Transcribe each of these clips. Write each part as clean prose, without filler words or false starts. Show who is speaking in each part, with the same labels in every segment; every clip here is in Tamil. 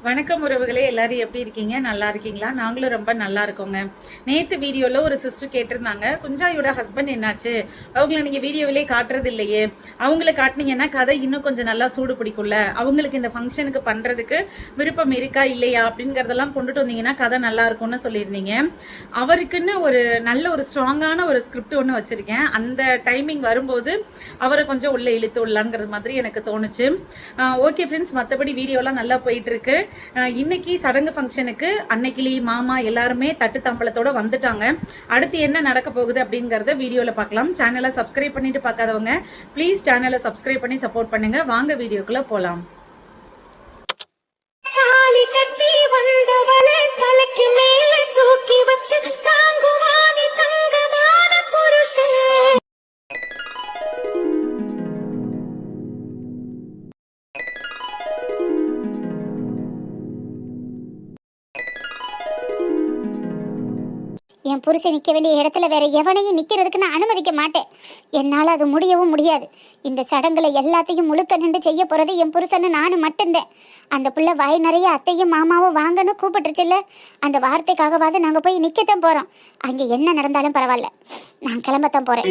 Speaker 1: வணக்கம் உறவுகளே, எல்லாரும் எப்படி இருக்கீங்க? நல்லா இருக்கீங்களா? நாங்களும் ரொம்ப நல்லா இருக்கோங்க. நேற்று வீடியோவில் ஒரு சிஸ்டர் கேட்டிருந்தாங்க, குஞ்சாயோட ஹஸ்பண்ட் என்னாச்சு, அவங்கள நீங்கள் வீடியோவிலே காட்டுறது இல்லையே, அவங்கள காட்டினீங்கன்னா கதை இன்னும் கொஞ்சம் நல்லா சூடு பிடிக்கும்ல, அவங்களுக்கு இந்த ஃபங்க்ஷனுக்கு பண்ணுறதுக்கு விருப்பம் இருக்கா இல்லையா அப்படிங்கிறதெல்லாம் கொண்டுட்டு வந்தீங்கன்னா கதை நல்லா இருக்கும்னு சொல்லியிருந்தீங்க. அவருக்குன்னு ஒரு நல்ல ஒரு ஸ்ட்ராங்கான ஒரு ஸ்கிரிப்ட் ஒன்று வச்சுருக்கேன். அந்த டைமிங் வரும்போது அவரை கொஞ்சம் உள்ளே இழுத்து விடலாங்கிறது மாதிரி எனக்கு தோணுச்சு. ஓகே ஃப்ரெண்ட்ஸ், மற்றபடி வீடியோலாம் நல்லா போயிட்டுருக்கு. இன்னைக்கு சடங்கு ஃபங்க்ஷனுக்கு அன்னைக்கிளி மாமா எல்லாருமே தட்டு தம்பளத்தோட வந்துட்டாங்க. அடுத்து என்ன நடக்க போகுது அப்படிங்கறத வீடியோல பார்க்கலாம். சேனலை சப்ஸ்கிரைப் பண்ணிட்டு பார்க்காதவங்க ப்ளீஸ் சேனலை சப்ஸ்கிரைப் பண்ணி சப்போர்ட் பண்ணுங்க. வாங்க வீடியோக்குள்ள போலாம். தலைக்கு மேல தூக்கி வச்சு தாங்குவானி தங்கமான புருஷன்.
Speaker 2: என் புருஷன் நிற்க வேண்டிய இடத்துல வேற எவனையும் நிற்கிறதுக்கு நான் அனுமதிக்க மாட்டேன். என்னால் அது முடியவும் முடியாது. இந்த சடங்குல எல்லாத்தையும் முழுக்க நின்று செய்ய போகிறது என் புருஷன்னு நானும் மட்டும்தான். அந்த பிள்ளை வாய் நிறைய அத்தையும் மாமாவும் வாங்கன்னு கூப்பிட்டுருச்சுல்ல, அந்த வார்த்தைக்காகவாது நாங்கள் போய் நிற்கத்தான் போகிறோம். அங்கே என்ன நடந்தாலும் பரவாயில்ல, நான் கிளம்பத்தான் போகிறேன்.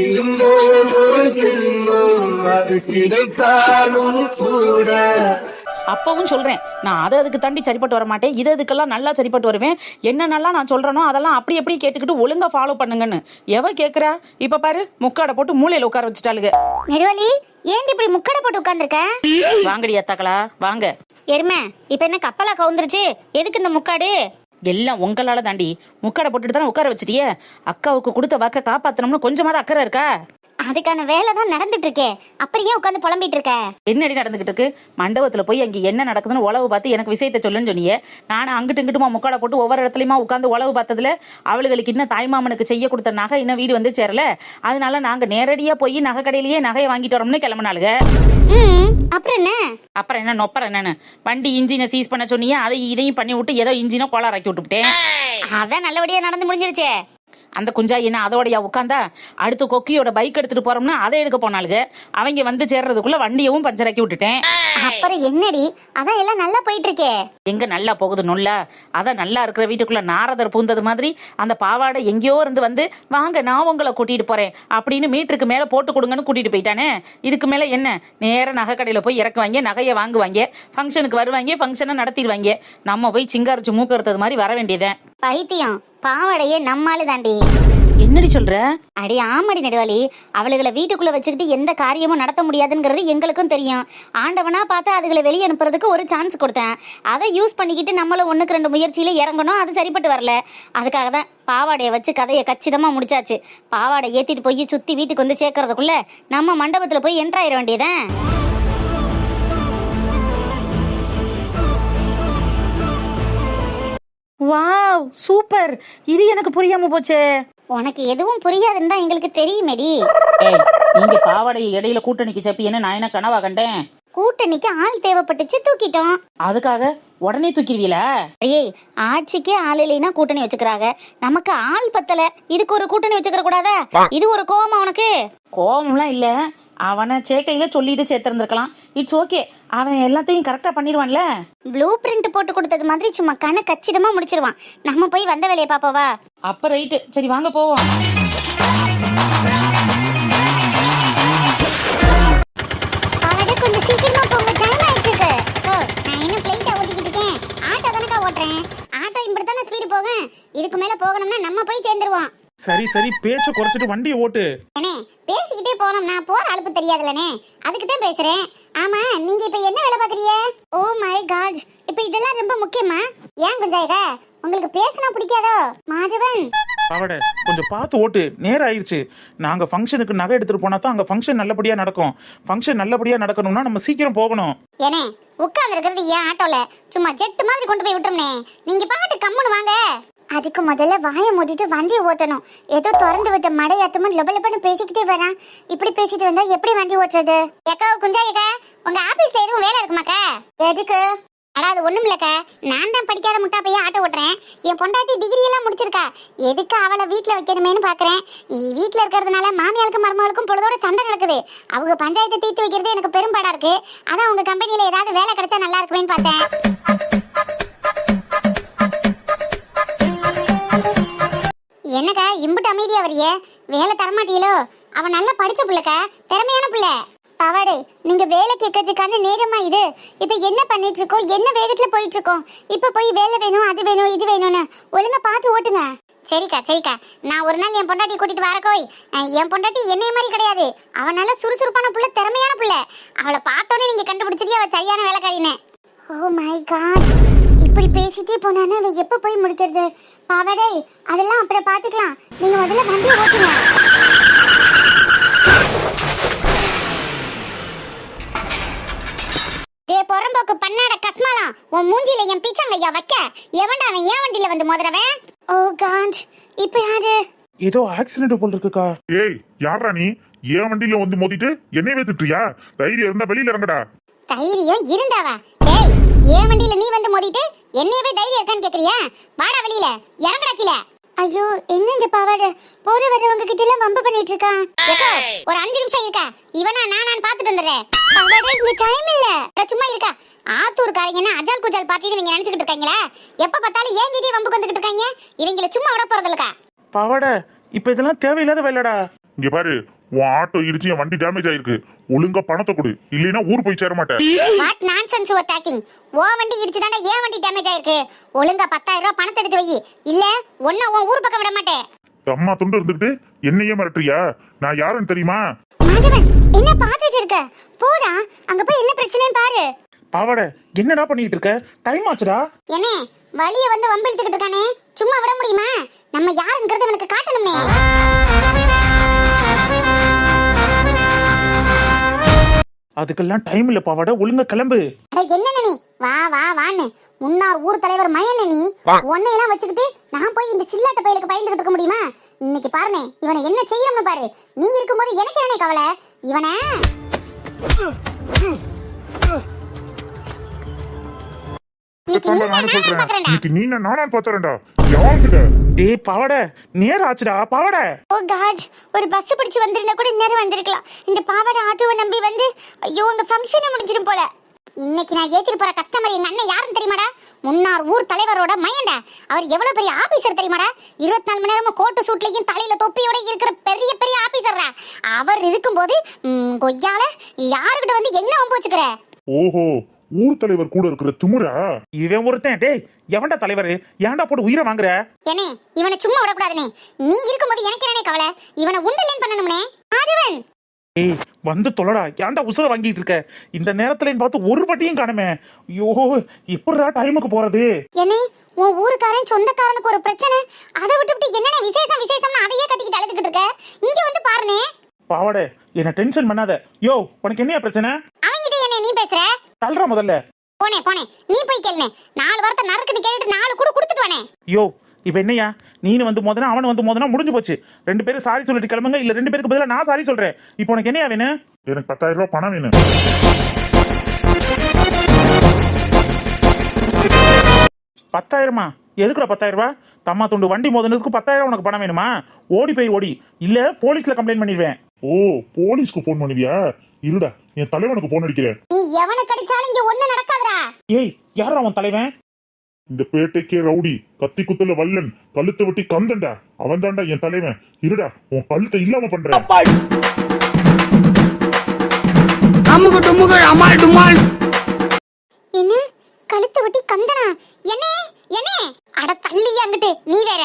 Speaker 3: அப்பவும் சொல்றேன், நான் அதுக்கு தாண்டி சரிப்பட்டு வர மாட்டேன், இதுக்கெல்லாம் நல்லா சரிப்பட்டு வருவேன். என்னென்னலாம் நான் சொல்றேனோ அதெல்லாம் அப்படி எப்படி கேட்டுக்கிட்டு ஒழுங்கா ஃபாலோ பண்ணுங்கன்னு எவ கேக்குறா? இப்ப பாரு, முக்காடை போட்டு மூளையில உட்கார வச்சுட்டாளுங்க.
Speaker 2: நெடுவலி, ஏன் இப்படி முக்கடை போட்டு உட்கார்ந்துருக்க?
Speaker 3: வாங்கடி அத்தாக்களா வாங்க.
Speaker 2: எருமை, இப்ப என்ன கப்பலா கவுந்துருச்சு? எதுக்கு இந்த முக்காடு?
Speaker 3: எல்லாம் உங்களால தாண்டி. முக்காடை போட்டுட்டு தானே உட்கார வச்சிட்டியே. அக்காவுக்கு கொடுத்த வாக்க காப்பாத்தணும்னு கொஞ்சமாவது அக்கறை இருக்கா?
Speaker 2: அதுக்கான வேலை தான் நடந்துட்டு இருக்கே, அப்புறம் ஏன் உட்காந்து புலம்பிட்டு இருக்க?
Speaker 3: என்னடி நடந்துகிட்டு இருக்கு? மண்டபத்துல போய் அங்க என்ன நடக்குதுன்னு உளவு பார்த்து எனக்கு விஷயத்த சொல்லுன்னு சொன்னியே. நானும் அங்கிட்டு இங்கிட்டுமா முக்காடை போட்டு ஒவ்வொரு இடத்துலயுமா உட்காந்து உளவு பார்த்ததுல அவளுகளுக்கு இன்னும் தாய்மாமனுக்கு செய்ய கொடுத்த நகை இன்னும் வீடு வந்து சேரல. அதனால நாங்க நேரடியா போய் நகை கடையிலேயே நகையை வாங்கிட்டு வரோம்னு கிளம்பினாளுங்க.
Speaker 2: அப்புறம் என்ன?
Speaker 3: அப்புறம் என்ன நொப்பற என்னன்னு வண்டி இன்ஜினை சீஸ் பண்ண சொன்னியே, அதை இதையும் பண்ணி விட்டு ஏதோ இன்ஜினை கோளாறாக்கி விட்டுவிட்டேன்.
Speaker 2: அதான் நல்லபடியா நடந்து முடிஞ்சிருச்சே.
Speaker 3: அந்த குஞ்சா என்ன அதோடயா உட்காந்தா? அடுத்து கொக்கியோட பைக் எடுத்துட்டு போறோம்னா அதை எடுக்க போனாளுங்க. அவங்க வந்து சேர்றதுக்குள்ள வண்டியவும் பஞ்சராக்கி விட்டுட்டேன்.
Speaker 2: அப்புறம் என்னடி, அதான் எல்லாம் நல்லா போயிட்டு இருக்கே.
Speaker 3: எங்க நல்லா போகுது நொல்லா? அதான் நல்லா இருக்கிற வீட்டுக்குள்ள நாரதர் பூந்தது மாதிரி அந்த பாவாடை எங்கேயோ இருந்து வந்து வாங்க நான் உங்களை கூட்டிட்டு போறேன் அப்படின்னு மீட்டருக்கு மேல போட்டு கொடுங்கன்னு கூட்டிட்டு போயிட்டானே. இதுக்கு மேல என்ன? நேர நகை கடையில போய் இறக்குவாங்க, நகையை வாங்குவாங்க, ஃபங்க்ஷனுக்கு வருவாங்க, ஃபங்க்ஷனை நடத்திடுவாங்க. நம்ம போய் சிங்காரிச்சு மூக்கு எடுத்தது மாதிரி வர வேண்டியதேன்.
Speaker 2: பைத்தியம், பாவாடையே நம்மால தாண்டி.
Speaker 3: என்னடி சொல்ற?
Speaker 2: அடி ஆமாடி நெடுவாளி, அவளுகளை வீட்டுக்குள்ள வச்சுக்கிட்டு எந்த காரியமும் நடத்த முடியாதுங்கிறது எங்களுக்கும் தெரியும். ஆண்டவனா பார்த்து அதுகளை வெளியே அனுப்புறதுக்கு ஒரு சான்ஸ் கொடுத்தேன். அதை யூஸ் பண்ணிக்கிட்டு நம்மளும் 1-2 முயற்சியில இறங்கணும். அது சரிப்பட்டு வரல. அதுக்காக தான் பாவாடையை வச்சு கதையை கச்சிதமா முடிச்சாச்சு. பாவாடை ஏத்திட்டு போய் சுத்தி வீட்டுக்கு வந்து சேர்க்கறதுக்குள்ள நம்ம மண்டபத்துல போய் என்ட்ராயிர வேண்டியதான்.
Speaker 3: Wow, super. இது எனக்கு புரியாம போச்சே.
Speaker 2: உனக்கு எதுவும் புரியாதுன்னு தான் எங்களுக்கு தெரியுமேடி.
Speaker 3: ஏய், நீங்க பாவாடையை இடையில கூட்டணிக்கு சப்பி என்ன நான் என்ன கனவா கண்டேன்?
Speaker 2: கூட்டணிக்கு ஆள் தேவைப்பட்டுச்சு, தூக்கிட்டோம்.
Speaker 3: அதுக்காக உடனே தூக்கிடுவீங்களா?
Speaker 2: ஏய், ஆட்சிக்கே ஆள் இல்லைன்னா கூட்டணி வச்சுக்கிறாங்க, நமக்கு ஆள் பத்தல, இதுக்கு ஒரு கூட்டணி வச்சுக்கிற கூடாதா? இது ஒரு கோவமா உனக்கு?
Speaker 3: கோவம்லாம் இல்ல, அவனை சேக்கையில சொல்லிட்டு சேர்த்திருந்திருக்கலாம். இட்ஸ் ஓகே, அவன் எல்லாத்தையும் கரெக்டா பண்ணிடுவான்ல.
Speaker 2: ப்ளூ பிரிண்ட் போட்டு கொடுத்தது மாதிரி சும்மா கண கச்சிதமா முடிச்சிருவான். நம்ம போய் வந்த வேலையை பாப்பவா?
Speaker 3: அப்ப ரைட்டு, சரி வாங்க போவோம்.
Speaker 2: கொஞ்சம் சீக்கிரமா போங்க, டைம் ஆயிடுச்சு இருக்கு. நான் இன்னும் ஃளைட்டா ஓட்டிக்கிட்டு இருக்கேன். ஆட்டோ தானக்கா ஓட்டுறேன். ஆட்டோ இப்படி தானே ஸ்பீடு போகும். இதுக்கு மேல போகணும்னா நம்ம போய் சேர்ந்துருவோம்.
Speaker 4: சரி சரி, பேச்ச குறைச்சிட்டு வண்டியை ஓட்டு.
Speaker 2: அண்ணே, பேசிக்கிட்டே போனோம்னா போற அலுப்பு தெரியாதுலனே, அதுக்கு தான் பேசுறேன். ஆமா, நீங்க இப்ப என்ன வேலை பாக்குறீங்க? ஓ மை காட், இப்ப இதெல்லாம் ரொம்ப முக்கியமா? ஏன் குஞ்சாயகா, உங்களுக்கு பேசினா பிடிக்காதோ? மாஜவன்
Speaker 4: பாவட, கொஞ்சம் பார்த்து ஓட்டு. நேரம் ஆயிடுச்சு. நாங்க ஃபங்க்ஷனுக்கு நகை எடுத்துட்டு போனா தான் அங்க ஃபங்க்ஷன் நல்லபடியா நடக்கும். ஃபங்க்ஷன் நல்லபடியா நடக்கணும்னா நம்ம சீக்கிரம் போகணும்.
Speaker 2: ஏனே, உட்கார்ந்து இருக்கிறது ஏன் ஆட்டோல சும்மா ஜெட் மாதிரி கொண்டு போய் விட்டுறோம்னே. நீங்க பாட்டு கம்முன்னு வாங்க. அதுக்கு முதல்ல வாயை மூடிட்டு வண்டியை ஓட்டணும். ஏதோ திறந்து விட்ட மடையாட்டமும் லொபலப்பன்னு பேசிக்கிட்டே வரான். இப்படி பேசிட்டு வந்தா எப்படி வண்டி ஓட்டுறது? ஏக்கா குஞ்சாயக்கா, உங்க ஆபீஸ்ல எதுவும் வேலை இருக்குமாக்கா? எதுக்கு? அதாவது ஒண்ணும் இல்லக்கா, நான் தான் படிக்காத முட்டா பையன் ஆட்டோ ஓட்டுறேன். என் பொண்டாட்டி டிகிரி எல்லாம் முடிச்சிருக்கா. எதுக்கு அவளை வீட்டுல வைக்கணுமேனு பாக்குறேன். வீட்டுல இருக்கிறதுனால மாமியாளுக்கும் மருமகளுக்கும் பொழுதோட சண்டை நடக்குது. அவங்க பஞ்சாயத்தை தீர்த்து வைக்கிறது எனக்கு பெரும்பாடா இருக்கு. அதான் உங்க கம்பெனில ஏதாவது வேலை கிடைச்சா நல்லா இருக்குமேன்னு பார்த்தேன். என்னக்கா இம்புட்டு அமைதியா வரியே? வேலை தரமாட்டீங்களோ? அவன் நல்லா படிச்ச பிள்ளைக்கா, திறமையான பிள்ளை. பவாடே, நீங்க வேலை கேட்கறதுக்கான நேரமா இது? இப்ப என்ன பண்ணிட்டு இருக்கோம், என்ன வேகத்துல போயிட்டு இருக்கோம்? இப்ப போய் வேலை வேணும், அது வேணும், இது வேணும்னு ஒழுங்கா பார்த்து ஓட்டுங்க. சரிக்கா சரிக்கா, நான் ஒரு நாள் என் பொண்டாட்டி கூட்டிட்டு வரக்கோய். என் பொண்டாட்டி என்னைய மாதிரி கிடையாது. அவன் நல்ல சுறுசுறுப்பான புள்ள, திறமையான புள்ள. அவளை பார்த்தோன்னே நீங்க கண்டுபிடிச்சிட்டே அவ சரியான வேலைக்காரின்னு. ஓ மை காட், இப்படி பேசிட்டே போனானே அவன் எப்ப போய் முடிக்கிறது? பாவடே, அதெல்லாம் அப்புறம் பாத்துக்கலாம். நீங்க முதல்ல வண்டியை ஓட்டுங்க. பொறம்போக்கு பண்ணாட கஸ்மாலாம், உன் மூஞ்சில என் பிச்சங்கையா வைக்க எவன்டா அவன்? ஏன் வண்டியில வந்து மோதுறவன்? ஓ காட், இப்ப யாரு?
Speaker 4: ஏதோ ஆக்சிடென்ட் போல் இருக்குக்கா.
Speaker 5: ஏய், யாரா நீ? ஏன் வண்டியில வந்து மோதிட்டு என்னையவே திட்டுறியா? தைரியம் இருந்தா வெளியில இறங்கடா.
Speaker 2: தைரியம் இருந்தாவா? டேய், ஏன் வண்டியில நீ வந்து மோதிட்டு என்னையவே தைரியம் இருக்கான்னு கேக்குறியா? வாடா வெளியில, இறங்கடா கீழ. ஐயோ, என்ன இந்த பாவாட போற வரவங்க கிட்ட எல்லாம் வம்பு பண்ணிட்டு இருக்கான். ஒரு 5 நிமிஷம் இருக்கா, இவனா நான் பாத்துட்டு வந்துடுறேன். பாவாட, இங்க டைம் இல்ல, சும்மா இருக்கா. ஆத்தூர்காரங்கன்னா அஜால் குஜால் பார்ட்டின்னு இவங்க நினைச்சுக்கிட்டு இருக்காங்களா? எப்ப பார்த்தாலும் ஏன் கிட்டே வம்புக்கு வந்துகிட்டு இருக்காங்க. இவங்கள சும்மா விட போறது இல்லக்கா.
Speaker 4: பாவாட, இப்ப இதெல்லாம் தேவையில்லாத வேலைடா.
Speaker 5: இங்க பாரு, உன் ஆட்டோ இடிச்சு என் வண்டி டேமேஜ் ஆயிருக்கு. ஒழுங்கா பணத்தை கொடு, இல்லைன்னா ஊர் போய் சேர மாட்டேன்.
Speaker 2: What nonsense you are talking? ஓ வண்டி இடிச்சுதானே ஏன் வண்டி டேமேஜ் ஆயிருக்கு. ஒழுங்கா 10,000 ரூபாய் பணத்தை எடுத்து வை, இல்ல ஒன்ன உன் ஊர் பக்கம் விட மாட்டேன்.
Speaker 5: அம்மா துண்டு இருந்துகிட்டு என்னையே மிரட்டுறியா? நான் யாருன்னு தெரியுமா?
Speaker 2: மாதவன், என்ன பாத்துட்டு இருக்க? போடா, அங்க போய் என்ன பிரச்சனைன்னு பாரு.
Speaker 4: பாவாட, என்னடா பண்ணிட்டு இருக்க? டைம் ஆச்சுடா.
Speaker 2: என்ன வழிய வந்து வம்பு இழுத்துக்கிட்டு இருக்கானே, சும்மா விட முடியுமா? நம்ம யாருங்கிறத எனக்கு காட்டணுமே.
Speaker 4: அதுக்கெல்லாம் டைம் இல்ல பாவாட, ஒழுங்கா கிளம்பு.
Speaker 2: என்ன நீ வா வா வான்னு முன்னாள் ஊர் தலைவர் மயன் நீ ஒன்னையெல்லாம் வச்சுக்கிட்டு நான் போய் இந்த சில்லாட்ட பயலுக்கு பயந்துகிட்டு இருக்க முடியுமா? இன்னைக்கு பாருனே இவனை என்ன செய்யணும்னு பாரு. நீ இருக்கும்போது எனக்கு என்ன கவலை? இவனை
Speaker 5: நீ நானும் பாத்துறேன்டா. யாருக்கிட்ட?
Speaker 4: டேய் பாவாட, நேரம் ஆச்சுடா பாவாட.
Speaker 2: ஓ காட், ஒரு பஸ் பிடிச்சு வந்திருந்தா கூட நேரம் வந்திருக்கலாம். இந்த பாவாட ஆட்டோவை நம்பி வந்து ஐயோ உங்க ஃபங்க்ஷனே முடிஞ்சிடும் போல. இன்னைக்கு நான் ஏத்திட்டு போற கஸ்டமர் எங்க அண்ணன் யாருன்னு தெரியுமாடா? முன்னாள் ஊர் தலைவரோட மயன்டா. அவர் எவ்வளவு பெரிய ஆபீசர் தெரியுமாடா? 24 மணி நேரமும் கோட்டு சூட்லயும் தலையில தொப்பியோட இருக்கிற பெரிய பெரிய ஆபீசர்ரா. அவர் இருக்கும்போது கொய்யால யாருக்கிட்ட வந்து என்ன வம்பு வச்சுக்கிற?
Speaker 5: ஓஹோ, ஊர் தலைவர் கூட இருக்கிற திமுறா
Speaker 4: இவன் ஒருத்தன். டேய், எவன்டா தலைவர்? ஏன்டா போட்டு உயிரை வாங்குற?
Speaker 2: ஏனே, இவனை சும்மா விடக்கூடாதுனே. நீ இருக்கும்போது எனக்கு என்னனே கவலை? இவனை உண்டல்லேன் பண்ணணும்னே. ஆஜவன்,
Speaker 4: ஏய் வந்து தொலைடா, ஏன்டா உசுர வாங்கிட்டு இருக்க? இந்த நேரத்துல பார்த்து ஒரு வட்டியும் காணுமே. ஐயோ, எப்படிடா டைமுக்கு போறது?
Speaker 2: ஏனே, உன் ஊருக்காரன் சொந்தக்காரனுக்கு ஒரு பிரச்சனை, அதை விட்டுவிட்டு என்னனே விசேஷம் விசேஷம்னு அதையே கட்டிக்கிட்டு அழுதுகிட்டு இருக்க? இங்க வந்து பாருனே.
Speaker 4: பாவாடே, என்ன டென்ஷன் பண்ணாத. யோ, உனக்கு என்ன பிரச்சனை?
Speaker 2: அவங்கிட்ட என்ன நீ பேசுற?
Speaker 4: தள்ளுறா முதல்ல.
Speaker 2: போனே போனே, நீ போய் கேளுனே. 4 வாரத்தை நறுக்குன்னு கேட்டுட்டு 4 கூட கொடுத்துட்டு வானே.
Speaker 4: யோ, இப்ப என்னையா, நீனு வந்து மோதனா அவனு வந்து மோதனா முடிஞ்சு போச்சு. 2 பேரும் சாரி சொல்லிட்டு கிளம்புங்க, இல்ல 2 பேருக்கு பதிலா நான் சாரி சொல்றேன். இப்போ உனக்கு என்னையா வேணும்?
Speaker 5: எனக்கு 10,000 ரூபாய் பணம் வேணும்.
Speaker 4: 10,000மா? எதுக்குடா 10,000 ரூபாய்? தம்மா துண்டு வண்டி மோதனதுக்கு 10,000 உனக்கு பணம் வேணுமா? ஓடி போய் ஓடி, இல்ல போலீஸ்ல கம்ப்ளைண்ட் பண்ணிடுவேன்.
Speaker 5: ஓ, போலீஸ்க்கு போன் பண்ணுவியா? இருடா, என் தலைவனுக்கு போன் அடிக்கிறேன்.
Speaker 2: நீ எவனுக்கு அடிச்சாலும் இங்க ஒண்ணு நடக்காதடா.
Speaker 4: ஏய், யாரா அவன் தலைவன்?
Speaker 5: இந்த பேட்டைக்கே ரவுடி, கத்தி குத்துல வல்லன், கழுத்தை வெட்டி கந்தண்டா, அவன் தாண்டா என் தலைவன். இருடா, உன் கழுத்தை இல்லாம பண்றேன்.
Speaker 2: என்ன கழுத்தை வெட்டி கந்தனா? என்ன என்ன? அட தள்ளியா அங்கிட்டு நீ வேற.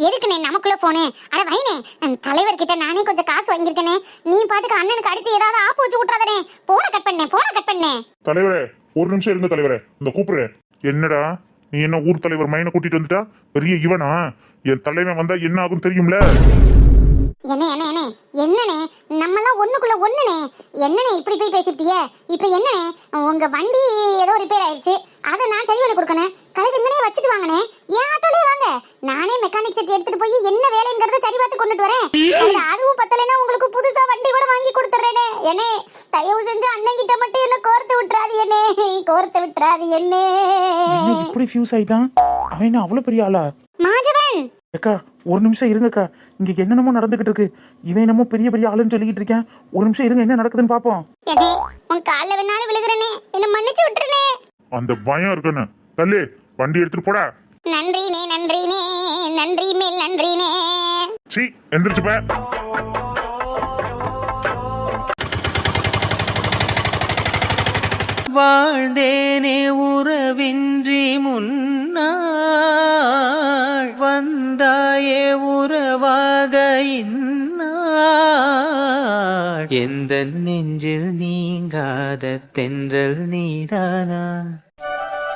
Speaker 2: எதுக்குனே நமக்குள்ள போனே? அட வைனே, தலைவர்கிட்ட நானே கொஞ்சம் காசு வாங்கியிருக்கேனே. நீ பாட்டுக்கு அண்ணனுக்கு அடிச்சு ஏதாவது ஆப்பு வச்சு விட்டுறாதே. போன கட் பண்ணே.
Speaker 5: தலைவரே, ஒரு நிமிஷம் இருங்க தலைவரே, இந்த கூப்பிடுறேன். என்னடா, நீ என்ன ஊர் தலைவர் மையனை கூட்டிட்டு வந்துட்டா? பெரிய இவனா? என் தலைவன் வந்தா என்ன ஆகும் தெரியும்ல?
Speaker 2: என்னனே, நம்மலாம் ஒண்ணுக்குள்ள ஒண்ணுனே. என்னனே இப்படி போய் பேசிட்டிய? இப்ப என்னனே, உங்க வண்டி ஏதோ ரிப்பேர் ஆயிடுச்சு, அதை நான் சரி பண்ணி கொடுக்கணும். கழுது இங்கனே வச்சுட்டு வாங்கனே, ஏன் ஆட்டோலயே வாங்க. நானே மெக்கானிக் செட் எடுத்துட்டு போய் என்ன வேலைங்கிறத சரி பார்த்து கொண்டுட்டு வரேன். அதுவும் பத்தலைன்னா உங்களுக்கு புதுசா வண்டி கூட வாங்கி கொடுத்துறேனே. என்னே, தயவு செஞ்சு அண்ணன் கிட்ட மட்டும் என்ன கோர்த்து விட்டுறாது. என்ன
Speaker 4: இப்படி ஃபியூஸ் ஆயிட்டான் அவன்? என்ன அவ்வளவு பெரிய ஆளா?
Speaker 2: மாஜவன்,
Speaker 4: அக்கா ஒரு நிமிஷம் இருங்கக்கா, இங்க என்னென்னமோ நடந்துகிட்டு இருக்கு. இவன் என்னமோ பெரிய பெரிய ஆளுன்னு சொல்லிக்கிட்டு இருக்கேன். ஒரு நிமிஷம் இருங்க, என்ன நடக்குதுன்னு பாப்போம்.
Speaker 2: என்னே, உன் கால்ல வேணாலும் விழுகுறனே, என்ன மன்னிச்சு விட்டுறனே.
Speaker 5: அந்த பயம் இருக்கணும். தள்ளு, வண்டி எடுத்துட்டு போடா.
Speaker 2: நன்றினே நன்றினே நன்றி மேல் நன்றினே.
Speaker 5: சீ எந்திரிச்சுப்ப.
Speaker 6: வாழ்ந்தேனே உறவின்றி முன்னாள் வந்தாயே உறவாக இந்நாள் எந்த நெஞ்சில் நீங்காத தென்றல் நீதானா.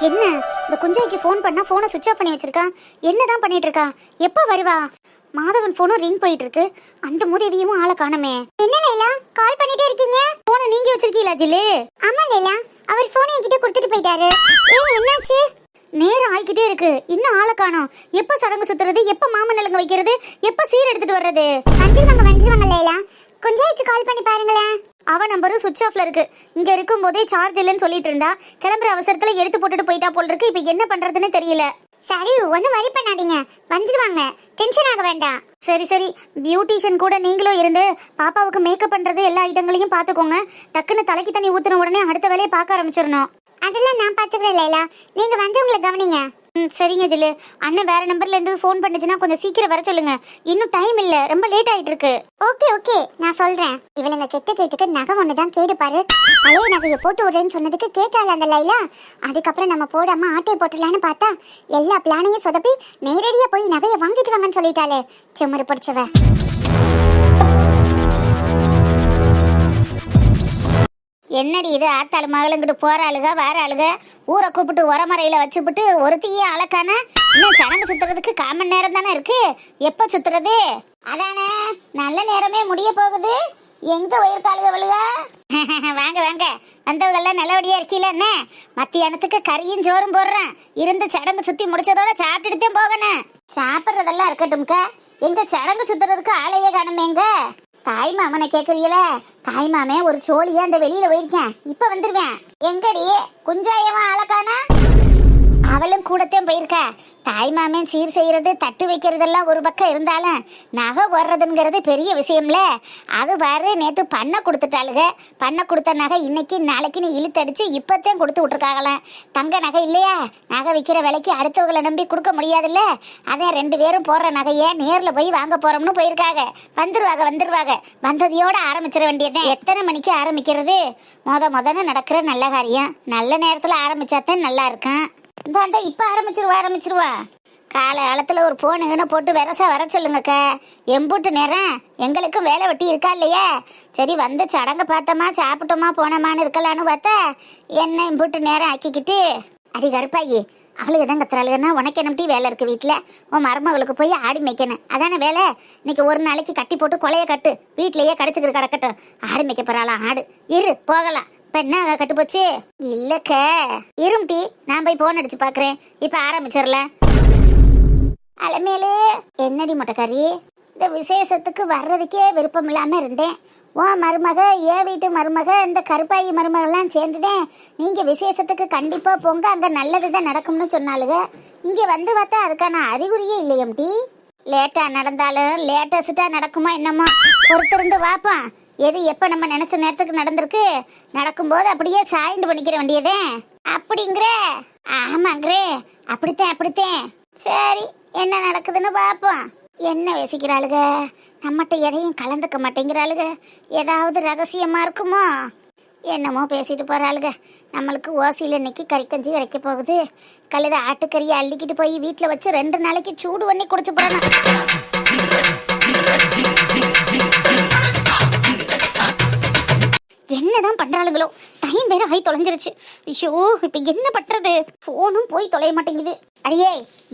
Speaker 2: என்ன இந்த குஞ்சாய்க்கு ஃபோன் பண்ணா ஃபோனை சுவிட்ச் ஆஃப் பண்ணி வச்சிருக்கா? என்னதான் பண்ணிட்டு இருக்கா? எப்ப வருவா? மாதவன் ஃபோனும் ரிங் போயிட்டு இருக்கு. அந்த மூதேவியும் ஆளை காணமே. என்ன லைலா கால் பண்ணிட்டே இருக்கீங்க? போனை நீங்க வச்சிருக்கீங்களா ஜில்லு? ஆமா லைலா, அவர் போனை என்கிட்ட கொடுத்துட்டு போயிட்டாரு. என்னாச்சு? நேரம் ஆயிக்கிட்டே இருக்கு, இன்னும் ஆளை காணோம். எப்ப சடங்கு சுத்துறது, எப்ப மாமன் நலுங்க வைக்கிறது, எப்ப சீர் எடுத்துட்டு வர்றது? வந்துருவாங்க லைலா, குஞ்சாய்க்கு கால் பண்ணி பாருங்களேன். அவ நம்பரும் சுவிட்ச் ஆஃப்ல இருக்கு. இங்க இருக்கும் போதே சார்ஜ் இல்லைன்னு சொல்லிட்டு இருந்தா, கிளம்புற அவசரத்துல எடுத்து போட்டுட்டு போயிட்டா போல் இருக்கு. இப்ப என்ன பண்றதுன்னு தெரியல. சரி ஒன்னும் வரி பண்ணாதீங்க, வந்துருவாங்க, டென்ஷன் ஆக வேண்டாம். சரி சரி, பியூட்டிஷியன் கூட நீங்களும் இருந்து பாப்பாவுக்கு மேக்கப் பண்றது எல்லா ஐட்டங்களையும் பாத்துக்கோங்க. டக்குன்னு தலைக்கு தண்ணி ஊத்துன உடனே அடுத்த வேலையை பார்க்க ஆரம்பிச்சிடணும். அதெல்லாம் நான் பாத்துக்கிறேன் லைலா, நீங்க வந்தவங்களை கவனிங்க. சரிங்க ஜில்லு. அண்ணன் வேற நம்பர்ல இருந்து ஃபோன் பண்ணுச்சுன்னா கொஞ்சம் சீக்கிரம் வர சொல்லுங்க. இன்னும் டைம் இல்ல, ரொம்ப லேட் ஆயிட்டு இருக்கு. ஓகே ஓகே, நான் சொல்றேன். இவளுங்க கெட்ட கேட்டுக்கு நகை ஒண்ணுதான் கேடு பாரு. பழைய நகையை போட்டு விடுறேன்னு சொன்னதுக்கு கேட்டால அந்த லைலா. அதுக்கப்புறம் நம்ம போடாம ஆட்டை போட்டுலான்னு பார்த்தா எல்லா பிளானையும் சொதப்பி நேரடியா போய் நகையை வாங்கிட்டு வாங்கன்னு சொல்லிட்டாளே, செம்மறு பிடிச்சவ. என்னடி இது, ஆத்தாளு மகளுங்கிட்டு போற ஆளுக வேற ஆளுக ஊரை கூப்பிட்டு உரமறையில வச்சுப்பிட்டு ஒருத்தையே அழக்கான. இன்னும் சடங்கு சுத்துறதுக்கு 1/4 மணி நேரம் தானே இருக்கு. எப்ப சுத்துறது? அதானே நல்ல நேரமே முடிய போகுது. எங்க உயிர்காலுக வழுக? வாங்க வாங்க, வந்தவங்கெல்லாம் நல்லபடியா இருக்கீல? என்ன மத்தியானத்துக்கு கறியும் சோறும் போடுறேன். இருந்து சடங்கு சுத்தி முடிச்சதோட சாப்பிட்டுட்டு போகணும். சாப்பிட்றதெல்லாம் இருக்கட்டும்க்கா, எங்க சடங்கு சுத்துறதுக்கு ஆளையே காணுமேங்க. தாய் மாமனை கேக்குறீங்கள? தாய் மாமே ஒரு சோழியா அந்த வெளியில போயிருக்கேன், இப்ப வந்துருவேன். எங்கடி குஞ்சாயவன் ஆளக்கானா? அவளும் கூடத்தையும் போயிருக்கா. தாய் மாமன் சீர் செய்யறது தட்டு வைக்கிறதெல்லாம் ஒரு பக்கம் இருந்தாலும் நகை வர்றதுங்கிறது பெரிய விஷயம்ல. அது பாரு, நேற்று பண்ண கொடுத்துட்டாளுங்க. பண்ண கொடுத்த நகை இன்னைக்கு நாளைக்குன்னு இழுத்தடிச்சு இப்பத்தையும் கொடுத்து விட்டுருக்காங்களாம். தங்க நகை இல்லையா, நகை விற்கிற விலைக்கு அடுத்தவங்களை நம்பி கொடுக்க முடியாதுல்ல. அதே 2 பேரும் போடுற நகையை நேரில் போய் வாங்க போறோம்னு போயிருக்காங்க. வந்துருவாங்க. வந்ததையோட ஆரம்பிச்சிட வேண்டியது. எத்தனை மணிக்கு ஆரம்பிக்கிறது? முதன்னு நடக்கிற நல்ல காரியம் நல்ல நேரத்தில் ஆரம்பிச்சாதான் நல்லா இருக்கும். இந்த இப்ப ஆரம்பிச்சிருவா. காலத்துல ஒரு போனுன்னு போட்டு வெரசா வர சொல்லுங்கக்கா. எம்பூட்டு நேரம் எங்களுக்கும் வேலை வெட்டி இருக்கா இல்லையா? சரி வந்து சடங்கு பார்த்தோமா சாப்பிட்டோமா போனோமான்னு இருக்கலான்னு பார்த்தா என்ன எம்பூட்டு நேரம் ஆக்கிக்கிட்டு. அடி கருப்பாயி, அவளுக்கு தான் கத்துறாளுன்னா உனக்கு என்னம்டி வேலை இருக்கு வீட்டில்? உன் மருமகளுக்கு போய் ஆடி மேய்க்கணும், அதானே வேலை. இன்னைக்கு ஒரு நாளைக்கு கட்டி போட்டு கொலையை கட்டு, வீட்லயே கடிச்சுக்கிட்டு கிடக்கட்டும். ஆடி மேய்க்க போறாளாம், ஆடு இரு போகலாம். இப்ப என்ன கட்டு போச்சு? இல்லக்க இரும்டி, நான் போய் போன் அடிச்சு பாக்குறேன். இப்ப ஆரம்பிச்சிடல. அலமேலே என்னடி மொட்டைக்காரி, இந்த விசேஷத்துக்கு வர்றதுக்கே விருப்பம் இல்லாம இருந்தேன். உன் மருமக, என் வீட்டு மருமக, இந்த கருப்பாயி மருமகெல்லாம் சேர்ந்துட்டேன். நீங்க விசேஷத்துக்கு கண்டிப்பா போங்க, அங்க நல்லதுதான் நடக்கும்னு சொன்னாலுங்க. இங்க வந்து பார்த்தா அதுக்கான அறிகுறியே இல்லையம்டி. லேட்டா நடந்தாலும் லேட்டஸ்டா நடக்குமா என்னமோ, பொறுத்திருந்து வாப்பான். எது எப்ப நம்ம நினைச்ச நேரத்துக்கு நடந்திருக்கு, நடக்கும்போது அப்படியே சாய்ந்து பண்ணிக்கிற வேண்டியதே. அப்படிங்கிற? ஆமாங்கிறே, அப்படித்தான். சரி என்ன நடக்குதுன்னு பாப்போம். என்ன பேசிக்கிறாளுக, நம்மகிட்ட எதையும் கலந்துக்க மாட்டேங்கிறாளுக. ஏதாவது ரகசியமா இருக்குமோ? என்னமோ பேசிட்டு போறாளுக. நம்மளுக்கு ஓசியில் இன்னைக்கு கறிக்கஞ்சி கிடைக்க போகுது. கழுத ஆட்டுக்கறியை அள்ளிக்கிட்டு போய் வீட்டில் வச்சு 2 நாளைக்கு சூடு பண்ணி குடிச்சு போறேன். என்னதான் பண்றாளுங்களோ, டைம் வேற ஆகி தொலைஞ்சிருச்சு. ஐயோ இப்ப என்ன பண்றது? போனும் போய் தொலைய மாட்டேங்குது. அடியே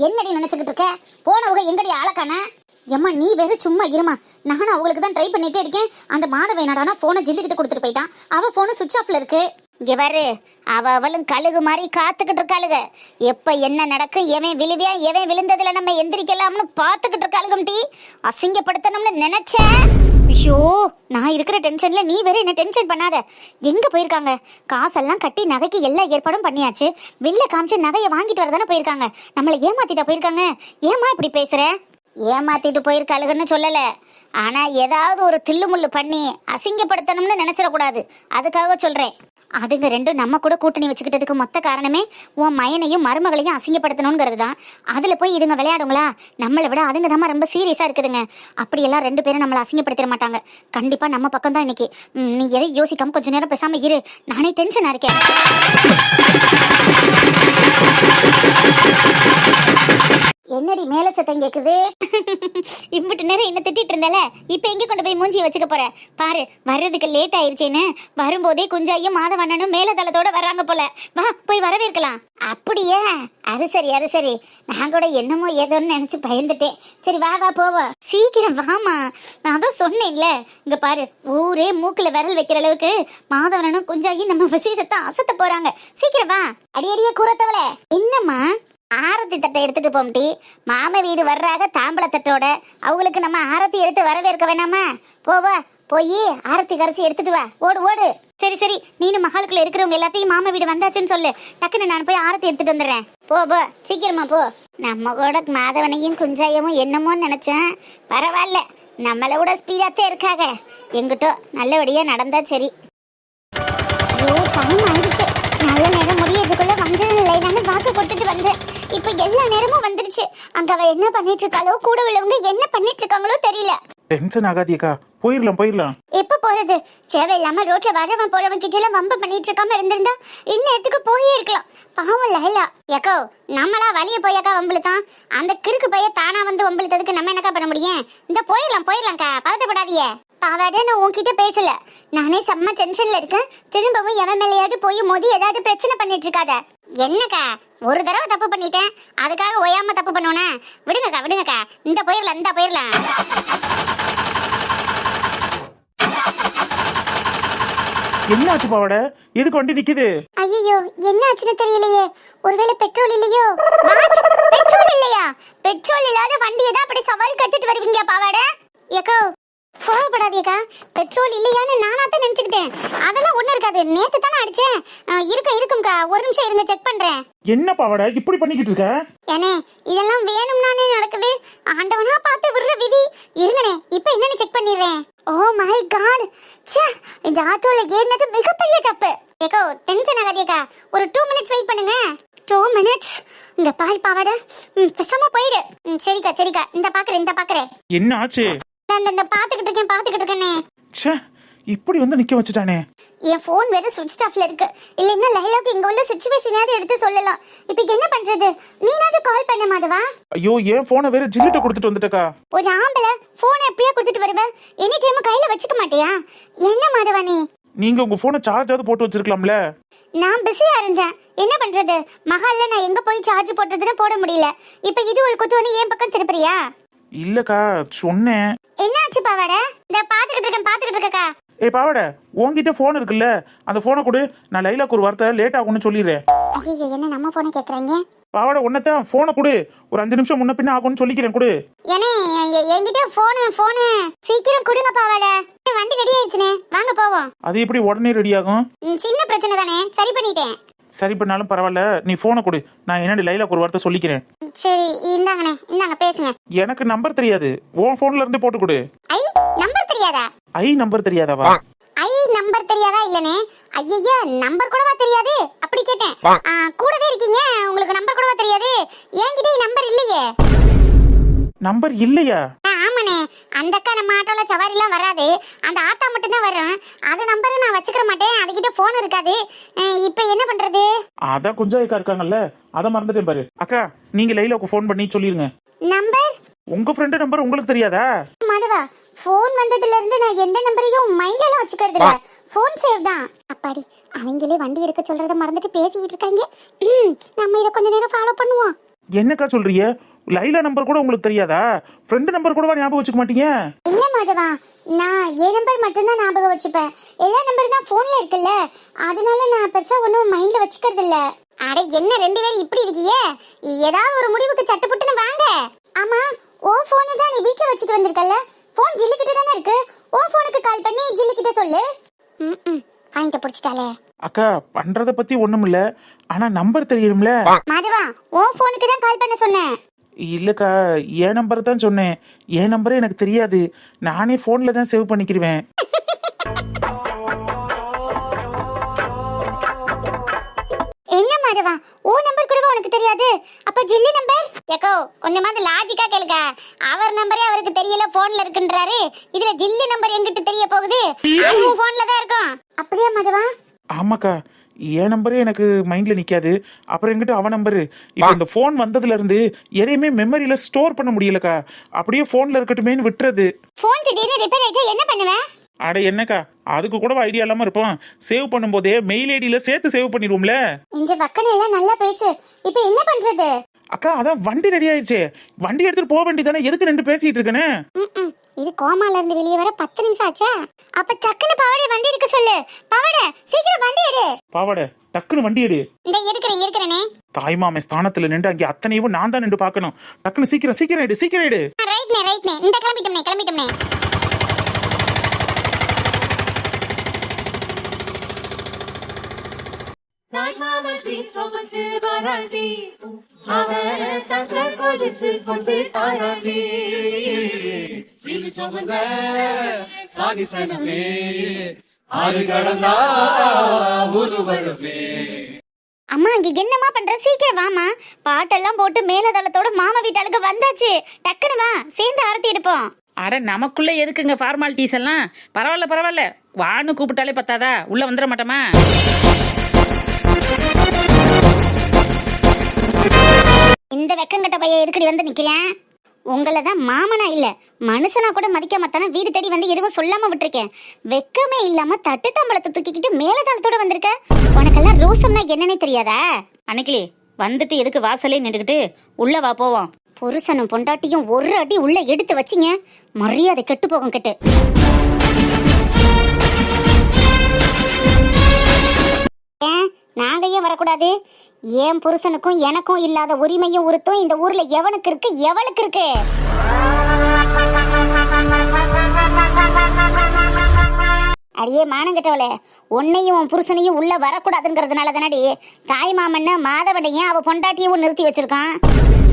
Speaker 2: என்னடி நினைச்சுக்கிட்டு இருக்க? போனவங்க எங்கடி ஆளக்கான? எம்மா நீ வேற சும்மா இருமா, நானும் அவங்களுக்கு தான் ட்ரை பண்ணிட்டே இருக்கேன். அந்த மாதவை என்னடானா போனை ஜில்லுக்கிட்ட கொடுத்துட்டு போயிட்டான். அவ போனு சுவிட்ச் ஆஃப்ல இருக்கு. இங்க பாரு, அவளும் கழுகு மாதிரி காத்துக்கிட்டு இருக்காளுக. எப்ப என்ன நடக்கும், எவன் விழுவியா, எவன் விழுந்ததுல நம்ம எந்திரிக்கலாம்னு பாத்துக்கிட்டு இருக்காளுகம்டி. அசிங்கப்படுத்தணும்னு நினைச்சேன். ஐயோ நான் இருக்கிற டென்ஷன்ல நீ வேற என்ன டென்ஷன் பண்ணாத. எங்க போயிருக்காங்க? காசெல்லாம் கட்டி நகைக்கு எல்லா ஏற்பாடும் பண்ணியாச்சு. வெளில காமிச்சு நகையை வாங்கிட்டு வரதானே போயிருக்காங்க. நம்மளை ஏமாத்திட்டா போயிருக்காங்க. ஏமா இப்படி பேசுற? ஏமாத்திட்டு போயிருக்காளுகன்னு சொல்லல, ஆனா ஏதாவது ஒரு தில்லுமுள்ளு பண்ணி அசிங்கப்படுத்தணும்னு நினைச்சிடக்கூடாது, அதுக்காக சொல்றேன். அதுங்க ரெண்டும் நம்ம கூட கூட்டணி வச்சுக்கிட்டதுக்கு மொத்த காரணமே உன் மயனையும் மருமகளையும் அசிங்கப்படுத்தணுங்கிறது தான். அதுல போய் இதுங்க விளையாடுங்களா? நம்மளை விட அதுங்க தான் ரொம்ப சீரியஸா இருக்குதுங்க. அப்படியெல்லாம் ரெண்டு பேரும் நம்மளை அசிங்கப்படுத்திட மாட்டாங்க. கண்டிப்பா நம்ம பக்கம் தான் இன்னைக்கு. நீ எதை யோசிக்காம கொஞ்ச நேரம் பேசாம இரு, நானே டென்ஷனா இருக்கேன். என்னடி மேல சத்தம் கேக்குது? இம்பிட்டு நேரம் என்ன திட்டிட்டு இருந்தல, இப்ப எங்க கொண்டு போய் மூஞ்சி வச்சுக்க போற? பாரு, வர்றதுக்கு லேட் ஆயிருச்சேன்னு வரும்போதே குஞ்சாயும் மாதவண்ணனும் மேலதளத்தோட வர்றாங்க போல. வா போய் வரவேற்கலாம். அப்படியே? அது சரி அது சரி, நான் கூட என்னமோ ஏதோன்னு நினைச்சு பயந்துட்டேன். சரி வா வா போவோம். சீக்கிரம் வாமா, நான் தான் சொன்னேன்ல. இங்க பாரு, ஊரே மூக்குல விரல் வைக்கிற அளவுக்கு மாதவனும் குஞ்சாயும் நம்ம விசேஷத்தை அசத்த போறாங்க. சீக்கிரம் வா. அடியடியே கூறத்தவள, என்னம்மா? ஆரத்தி தட்டை எடுத்துட்டு போம்டி. மாம வீடு வர்றாக தாம்பள தட்டோட, அவங்களுக்கு நம்ம ஆரத்தி எடுத்து வரவேற்க வேணாமா? போவா, போய் ஆரத்தி கரைச்சி எடுத்துட்டு வா. ஓடு ஓடு. சரி சரி, நீனு மகாலுக்குள்ள இருக்கிறவங்க எல்லாத்தையும் மாம வீடு வந்தாச்சுன்னு சொல்லு. டக்குன்னு நான் போய் ஆரத்தி எடுத்துட்டு வந்துடுறேன். போ போ சீக்கிரமா போ. நம்ம கூட மாதவனையும் குஞ்சாயமும் என்னமோன்னு நினைச்சேன். பரவாயில்ல, நம்மளை விட ஸ்பீடாத்தே இருக்காங்க. எங்கிட்டோ நல்லபடியா நடந்தா சரி. ஐயோ, டைம் ஆயிடுச்சு. நல்ல நேரம் முடியறதுக்குள்ள வந்துடலை. நான் வாக்கு கொடுத்துட்டு வந்தேன். இப்ப எல்லா நேரமும் வந்துருச்சு. அங்க அவ என்ன பண்ணிட்டு இருக்காளோ, கூட உள்ளவங்க என்ன பண்ணிட்டு இருக்காங்களோ தெரியல.
Speaker 4: டென்ஷன் ஆகாதியக்கா, போயிடலாம்.
Speaker 2: எப்ப போறது? சேவை இல்லாம ரோட்ல வரவன் போறவன் கிட்ட எல்லாம் வம்பு பண்ணிட்டு இருக்காம இருந்திருந்தா இன்னத்துக்கு போயே இருக்கலாம். பாவம் லைலா. ஏக்கோ, நம்மளா வழிய போயாக்கா வம்புழுத்தான். அந்த கிறுக்கு பைய தானா வந்து வம்புழுத்ததுக்கு நம்ம என்னக்கா பண்ண முடியும்? இந்த போயிடலாம்க்கா, பதட்டப்படாதீங்க. பாவாட, நான் உன்கிட்ட பேசல. நானே செம்ம டென்ஷன்ல இருக்கேன். திரும்பவும் எவன் மேலேயாவது போய் மோதி ஏதாவது பிரச்சனை பண்ணிட்டு இருக்காத. என்னக்கா, ஒரு தடவை தப்பு பண்ணிட்டேன், அதுக்காக ஓயாம தப்பு பண்ணுவோனா? விடுங்கக்கா, இந்த போயிடலாம்.
Speaker 4: என்ன ஆச்சு பாவாட? எதுக்கு வண்டி நிக்குது?
Speaker 2: ஐயோ, என்ன ஆச்சுன்னு தெரியலையே. ஒருவேளை பெட்ரோல் இல்லையோ? பெட்ரோல் இல்லையா? பெட்ரோல் இல்லாத வண்டியை தான் அப்படி சவாரி கத்துட்டு வருவீங்க பாவாட? ஏக்கோ, கோவப்படாதீக்கா. பெட்ரோல் இல்லையான்னு நானா தான் நினைச்சுக்கிட்டேன். அதெல்லாம் ஒண்ணு இருக்காது. நேத்து தானே அடிச்சேன். இருக்கும்க்கா, ஒரு நிமிஷம் இருங்க, செக் பண்றேன்.
Speaker 4: என்ன பாவாட இப்படி பண்ணிக்கிட்டு இருக்க?
Speaker 2: ஏனே, இதெல்லாம் வேணும்னானே நடக்குது. ஆண்டவனா பார்த்து விடுற விதி. இருங்கனே, இப்போ என்னன்னு செக் பண்ணிடுறேன். ஓ மை காட், ச்சே, இந்த ஆட்டோல ஏறினது மிகப்பெரிய தப்பு. ஏக்கோ, டென்ஷன் ஆகாதீக்கா, ஒரு 2 மினிட்ஸ் வெயிட் பண்ணுங்க. 2 மினிட்ஸ்? இந்த பால் பாவாட, பேசாம போயிடு. சரிக்கா, இந்த பாக்குறேன்.
Speaker 4: என்ன ஆச்சு?
Speaker 2: இந்த பாத்துக்கிட்டு இருக்கேனே.
Speaker 4: ச்சே, இப்படி வந்து நிக்க வச்சுட்டானே.
Speaker 2: என் போன் வேற சுவிட்ச் ஆஃப்ல இருக்கு. இல்லைன்னா லைலாக்கு இங்க உள்ள சிச்சுவேஷனாவது எடுத்து சொல்லலாம். இப்போ என்ன பண்றது? நீனாவது கால் பண்ண மாதவா?
Speaker 4: ஐயோ, என் போனை வேற ஜில்லிட்ட கொடுத்துட்டு வந்துட்டக்கா.
Speaker 2: ஒரு ஆம்பளை போனை எப்படியா கொடுத்துட்டு வருவேன்? எனி டைம் கையில வச்சுக்க மாட்டியா? என்ன மாதவா நீ?
Speaker 4: நீங்க உங்க போனை சார்ஜாவது போட்டு வச்சிருக்கலாம்ல.
Speaker 2: நான் பிஸியா இருந்தேன், என்ன பண்றது? மகால்ல நான் எங்க போய் சார்ஜ் போட்டதுன்னு போட முடியல. இப்போ இது ஒரு குத்துவனி என் பக்கம் திருப்பியா?
Speaker 4: இல்லக்கா, சொன்னேன்.
Speaker 2: என்னாச்சு பாவாட? இந்த பாத்துக்கிட்டு இருக்கக்கா.
Speaker 4: ஏய் பாவாட, உன்கிட்ட போன் இருக்குல்ல, அந்த போனை கொடு. நான் லைலாக்கு ஒரு வார்த்தை லேட் ஆகும்னு சொல்லிடுறேன்.
Speaker 2: ஐயோ, என்ன நம்ம போனை கேக்குறாங்க?
Speaker 4: பாவாட, உன்னதான் போனை கொடு. ஒரு 5 நிமிஷம் முன்ன பின்ன ஆகும்னு சொல்லிக்கிறேன், கொடு.
Speaker 2: ஏனே, என்கிட்ட போனு சீக்கிரம் கொடுங்க பாவாட. வண்டி ரெடி ஆயிடுச்சுனே, வாங்க போவோம்.
Speaker 4: அது எப்படி உடனே ரெடி ஆகும்?
Speaker 2: சின்ன பிரச்சனை தானே, சரி பண்ணிட்டேன்.
Speaker 4: சரி பண்ணாலும் பரவாயில்ல, நீ போனை கொடு. நான் என்னடி லைலாக்கு ஒரு வார்த்தை சொல்லிக்கிறேன்.
Speaker 2: சரி, இந்தாங்க பேசுங்க.
Speaker 4: எனக்கு நம்பர் தெரியாது, உன் போன்ல இருந்து போட்டு கொடு.
Speaker 2: ஐ நம்பர் தெரியாதா?
Speaker 4: நம்பர் தெரியாதாவா?
Speaker 2: நம்பர் தெரியாதா இல்லனே? ஐயா, நம்பர் கூடவா தெரியாது? அப்படி கேட்டேன். கூடவே இருக்கீங்க, உங்களுக்கு நம்பர் கூடவா தெரியாது? என்கிட்ட நம்பர் இல்லையே.
Speaker 4: நம்பர் இல்லையா?
Speaker 2: ஆமாண்ணே, அந்த அக்கா நம்ம ஆட்டோல சவாரிலாம் வராது. அந்த ஆட்டா மட்டும் தான் வரும். அது நம்பரை நான் வச்சுக்க மாட்டேன், அதுகிட்ட போன் இருக்காது. இப்போ என்ன பண்றது?
Speaker 4: அதான் கொஞ்சம் இருக்காங்கல்ல, அதை மறந்துட்டேன் பாரு. அக்கா, நீங்க லைலாக்கு ஃபோன் பண்ணி சொல்லிருங்க.
Speaker 2: நம்பர்?
Speaker 4: உங்க ஃப்ரெண்ட் நம்பர் உங்களுக்கு தெரியாதா?
Speaker 2: மாதவா, போன் வந்ததுல இருந்து நான் எந்த நம்பரையும் மைண்ட்ல எல்லாம் வச்சுக்கிறது இல்ல. போன் சேவ் தான். அப்பாடி, அவங்களே வண்டி எடுக்க சொல்றத மறந்துட்டு பேசிக்கிட்டு இருக்காங்க. நம்ம இத கொஞ்ச நேரம் ஃபாலோ பண்ணுவோம்.
Speaker 4: என்னக்கா சொல்றீங்க? லைலா நம்பர் கூட உங்களுக்கு தெரியாதா? ஃப்ரெண்ட் நம்பர் கூடவா ஞாபகம் வச்சுக்க மாட்டீங்க?
Speaker 2: இல்ல மாதவா, நான் என் நம்பர் மட்டும் தான் ஞாபகம் வச்சுப்பேன். எல்லா நம்பரும் தான் போன்ல இருக்குல்ல, அதனால நான் பெருசா ஒன்னும் மைண்ட்ல வச்சுக்கிறது இல்ல. அட என்ன 2 பேரும் இப்படி இருக்கீங்க? ஏதாவது ஒரு முடிவுக்கு சட்டுப்புட்டுன்னு வாங்க. ஆமா, ஓ போன் தான் நீ வீட்ல வச்சிட்டு வந்திருக்கல்ல, போன் ஜில்லு கிட்ட தானே இருக்கு. ஓ போனுக்கு கால் பண்ணி ஜில்லு கிட்ட சொல்லு. பாயிண்ட புடிச்சிட்டாலே.
Speaker 4: அக்கா, பண்றத பத்தி ஒண்ணும் இல்ல, ஆனா நம்பர் தெரியும்ல.
Speaker 2: மாதவா, ஓ போனுக்கு தான் கால் பண்ண சொன்னேன்.
Speaker 4: இல்லக்கா, என் நம்பர் தான் சொன்னேன். என் நம்பரே எனக்கு தெரியாது, நானே போன்ல தான் சேவ் பண்ணிக்கிறேன்.
Speaker 2: மாதவா, ஓ நம்பர் கூட உனக்கு தெரியாது? அப்ப ஜில்லு நம்பர்? ஏக்கோ கொஞ்சமாவது லாஜிக்கா கேளுங்க. அவர் நம்பரே அவருக்கு தெரியல, போன்ல இருக்குன்றாரு. இதுல ஜில்லு நம்பர் எங்கிட்ட தெரிய போகுது? அதுவும் போன்ல தான் இருக்கும். அப்படியே மாதவா?
Speaker 4: ஆமாக்கா, என் நம்பரே எனக்கு மைண்ட்ல நிக்காது, அப்புறம் எங்கிட்ட அவன் நம்பரு. இப்போ இந்த ஃபோன் வந்ததுல இருந்து எதையுமே மெமரியில ஸ்டோர் பண்ண முடியலக்கா. அப்படியே ஃபோன்ல இருக்கட்டுமேன்னு விட்டுறது.
Speaker 2: போன் திடீர்னு ரிப்பேர் ஆயிட்டா என்ன பண்ணுவேன்?
Speaker 4: அட என்னக்கா, அதுக்கு கூட ஐடியா இல்லாம இருப்போம். சேவ் பண்ணும்போதே மெயில் ஐடியில சேர்த்து சேவ் பண்ணிடுவோம்ல.
Speaker 2: இங்க பக்கம் எல்லாம் நல்லா பேசு. இப்போ என்ன பண்றது?
Speaker 4: அக்கா, அதான் வண்டி ரெடி ஆயிடுச்சு. வண்டி எடுத்துட்டு போக வேண்டியதானே, எதுக்கு ரெண்டு பேசிட்டு இருக்கனே?
Speaker 2: இது கோமால இருந்து வெளியே வர 10 நிமிஷம் ஆச்சா? அப்ப சக்குன்னு பாவடை வண்டி எடுக்க சொல்லு. பாவடை சீக்கிரம் வண்டி எடு.
Speaker 4: பாவாடை டக்குன்னு வண்டி எடு.
Speaker 2: இந்த இருக்கிறேனே.
Speaker 4: தாய்மாமே ஸ்தானத்துல நின்று அங்கே அத்தனையும் நான் தான் நின்று பார்க்கணும். டக்குன்னு சீக்கிரம் சீக்கிரம் எடு, சீக்கிரம் எடு.
Speaker 2: ரைட்னே. இந்த கிளம்பிட்டோம்னே.
Speaker 7: தாய்மாமன் ஸ்ரீ சுமந்து வராண்டி, அவர் தந்த கொலுசு கொண்டு தாராண்டி. சிறு சுமந்த சாதிசனமே, ஆறு கடந்தா ஒரு வருமே.
Speaker 2: அம்மா இங்க என்னம்மா பண்ற? சீக்கிரம் வாமா. பாட்டெல்லாம் போட்டு மேலதளத்தோட மாமா வீட்டாளுக்கு வந்தாச்சு. டக்குனு வா, சேர்ந்து ஆரத்தி எடுப்போம்.
Speaker 3: அட நமக்குள்ள எதுக்குங்க ஃபார்மாலிட்டிஸ் எல்லாம்? பரவாயில்ல, வான்னு கூப்பிட்டாலே பத்தாதா? உள்ள வந்துட மாட்டோமா?
Speaker 2: இந்த வெக்கங்கட்ட பையன் எதுக்கடி வந்து நிக்கிறேன்? உங்களை தான் மாமனா இல்ல மனுஷனா கூட மதிக்காம தானே வீடு தேடி வந்து எதுவும் சொல்லாம விட்டுருக்கேன். வெக்கமே இல்லாம தட்டு தம்பளத்தை தூக்கிக்கிட்டு மேலதளத்தோட வந்திருக்க. உனக்கெல்லாம் ரோசம்னா என்னன்னே தெரியாதா?
Speaker 3: அன்னைக்கிளி வந்துட்டு எதுக்கு வாசலே நின்றுக்கிட்டு? உள்ள வா போவோம்.
Speaker 2: புருஷனும் பொண்டாட்டியும் ஒரு அடி உள்ள எடுத்து வச்சிங்க, மரியாதை கெட்டு போகும் கெட்டு. ஏன் நாங்க ஏன் வரக்கூடாது? என் புருஷனுக்கும் எனக்கும் இல்லாத உரிமையும் உறுத்தும் இந்த ஊர்ல எவனுக்கு இருக்கு, எவளுக்கு இருக்கு? அடியே மானங்கட்டவளே, உன்னையும் உன் புருஷனையும் உள்ள வரக்கூடாதுங்கிறதுனால தானடி தாய் மாமன்ன மாதவனையும் அவ பொண்டாட்டியும் நிறுத்தி வச்சிருக்கான்.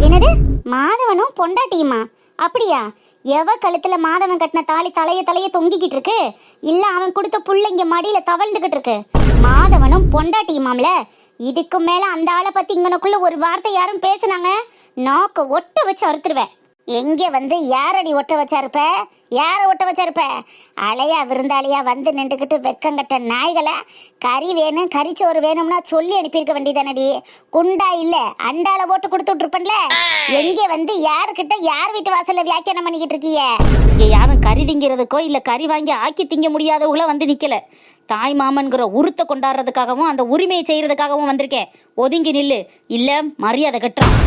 Speaker 2: என்னது, மாதவனும் பொண்டாட்டியுமா? அப்படியா? எவ கழுத்துல மாதவன் கட்டின தாலி தலைய தொங்கிக்கிட்டு இருக்கு, இல்ல அவன் கொடுத்த புள்ள இங்க மடியில தவழ்ந்துகிட்டு இருக்கு? மாதவனும் பொண்டாட்டியுமாம்ல. இதுக்கு மேல அந்த ஆளை பத்தி இங்கனக்குள்ள ஒரு வார்த்தை யாரும் பேசுனாங்க, நாக்க ஒட்ட வச்சு அறுத்துருவேன். எங்க வந்து யாரடி ஒட்ட வச்சாருப்ப? யார ஒட்ட வச்சாருப்ப? அலையா விருந்தாளியா வந்து நின்றுக்கிட்டு வெக்கங்கட்ட நாய்களை, கறி வேணும் கறிச்சோறு வேணும்னா சொல்லி அனுப்பியிருக்க வேண்டியதானடி. குண்டா இல்ல அண்டால போட்டு கொடுத்து விட்டுருப்பன்ல. எங்க வந்து யாருக்கிட்ட யார் வீட்டு வாசல்ல வியாக்கியானம் பண்ணிக்கிட்டு இருக்கீங்க?
Speaker 3: இங்க யாரும் கறி திங்கிறதுக்கோ இல்ல கறி வாங்கி ஆக்கி திங்க முடியாதவங்கள வந்து நிக்கல. தாய் மாமன்கிற உருத்தை கொண்டாடுறதுக்காகவும் அந்த உரிமையை செய்யறதுக்காகவும் வந்திருக்கேன். ஒதுங்கி நில்லு, இல்ல மரியாதை கட்டுறோம்.